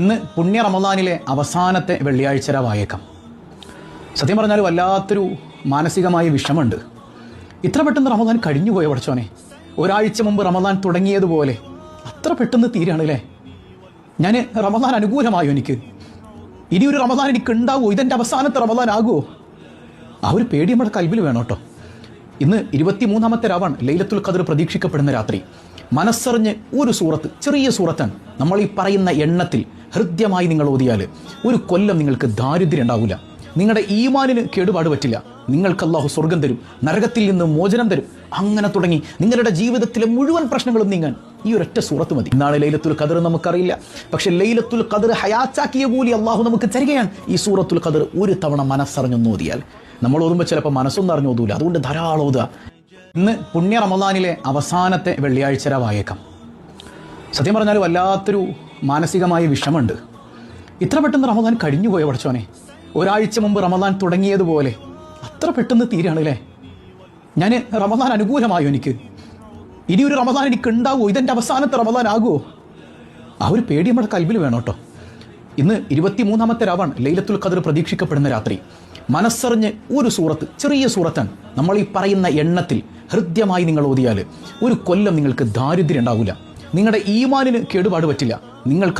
ഇന്ന് പുണ്യ റമദാനിലെ അവസാനത്തെ വെള്ളിയാഴ്ച രാവായേക്കാം. സത്യം പറഞ്ഞാൽ വല്ലാത്തൊരു മാനസികമായ വിഷമുണ്ട്. ഇത്ര പെട്ടെന്ന് റമദാൻ കഴിഞ്ഞുപോയ പഠിച്ചോനെ. ഒരാഴ്ച മുമ്പ് റമദാൻ തുടങ്ങിയതുപോലെ അത്ര പെട്ടെന്ന് തീരാണല്ലേ. ഞാൻ റമദാൻ അനുകൂലമായോ? എനിക്ക് ഇനിയൊരു റമദാൻ എനിക്ക് ഉണ്ടാവുമോ? ഇതെൻ്റെ അവസാനത്തെ റമദാൻ ആകുമോ? ആ ഒരു പേടി നമ്മുടെ കൽബിൽ വേണം കേട്ടോ. ഇന്ന് 23-ാമത്തെ രാവാണ്. ലൈലത്തുൽ ഖദർ പ്രതീക്ഷിക്കപ്പെടുന്ന രാത്രി. മനസ്സറിഞ്ഞ് ഒരു സൂറത്ത്, ചെറിയ സൂറത്താണ്, നമ്മൾ ഈ പറയുന്ന എണ്ണത്തിൽ ഹൃദ്യമായി നിങ്ങൾ ഓതിയാൽ ഒരു കൊല്ലം നിങ്ങൾക്ക് ദാരിദ്ര്യം ഉണ്ടാവില്ല. നിങ്ങളുടെ ഈമാനിന് കേടുപാട് പറ്റില്ല. നിങ്ങൾക്ക് അല്ലാഹു സ്വർഗം തരും, നരകത്തിൽ നിന്ന് മോചനം തരും. അങ്ങനെ തുടങ്ങി നിങ്ങളുടെ ജീവിതത്തിലെ മുഴുവൻ പ്രശ്നങ്ങളും നീങ്ങാൻ ഈ ഒരൊറ്റ സൂറത്ത് മതി. ഇന്നാണ് ലൈലത്തുൽ ഖദർ നമുക്കറിയില്ല, പക്ഷെ ലൈലത്തുൽ ഖദർ ഹയാത്താക്കിയ കൂലി അല്ലാഹു നമുക്ക് തരികയാണ്. ഈ സൂറത്തുൽ ഖദർ ഒരു തവണ മനസ്സറിഞ്ഞൊന്ന് ഓതിയാൽ, നമ്മൾ ഓതുമ്പോൾ ചിലപ്പോൾ മനസ്സൊന്നും അറിഞ്ഞു ഓതൂല, അതുകൊണ്ട് ധാരാളം ഓതുക. ഇന്ന് പുണ്യ റമദാനിലെ അവസാനത്തെ വെള്ളിയാഴ്ച രാവായേക്കാം. സത്യം പറഞ്ഞാൽ വല്ലാത്തൊരു മാനസികമായ വിഷമുണ്ട്. ഇത്ര പെട്ടെന്ന് റമദാൻ കഴിഞ്ഞുപോയ പഠിച്ചോനെ. ഒരാഴ്ച മുമ്പ് റമദാൻ തുടങ്ങിയതുപോലെ അത്ര പെട്ടെന്ന് തീരാണല്ലേ. ഞാൻ റമദാൻ അനുകൂലമായോ? എനിക്ക് ഇനിയൊരു റമദാൻ എനിക്ക് ഉണ്ടാവുമോ? ഇതെൻ്റെ അവസാനത്തെ റമദാൻ ആകുമോ? ആ ഒരു പേടി നമ്മുടെ കൽബിൽ വേണം കേട്ടോ. ഇന്ന് 23-ാമത്തെ രാവാണ്. ലൈലത്തുൽ ഖദർ പ്രതീക്ഷിക്കപ്പെടുന്ന രാത്രി. മനസ്സറിഞ്ഞ് ഒരു സൂറത്ത്, ചെറിയ സൂറത്താണ്, നമ്മൾ ഈ പറയുന്ന എണ്ണത്തിൽ ഹൃദ്യമായി നിങ്ങൾ ഓതിയാൽ ഒരു കൊല്ലം നിങ്ങൾക്ക് ദാരിദ്ര്യം ഉണ്ടാവില്ല. നിങ്ങളുടെ ഈമാനിന് കേടുപാട് പറ്റില്ല. നിങ്ങൾക്ക്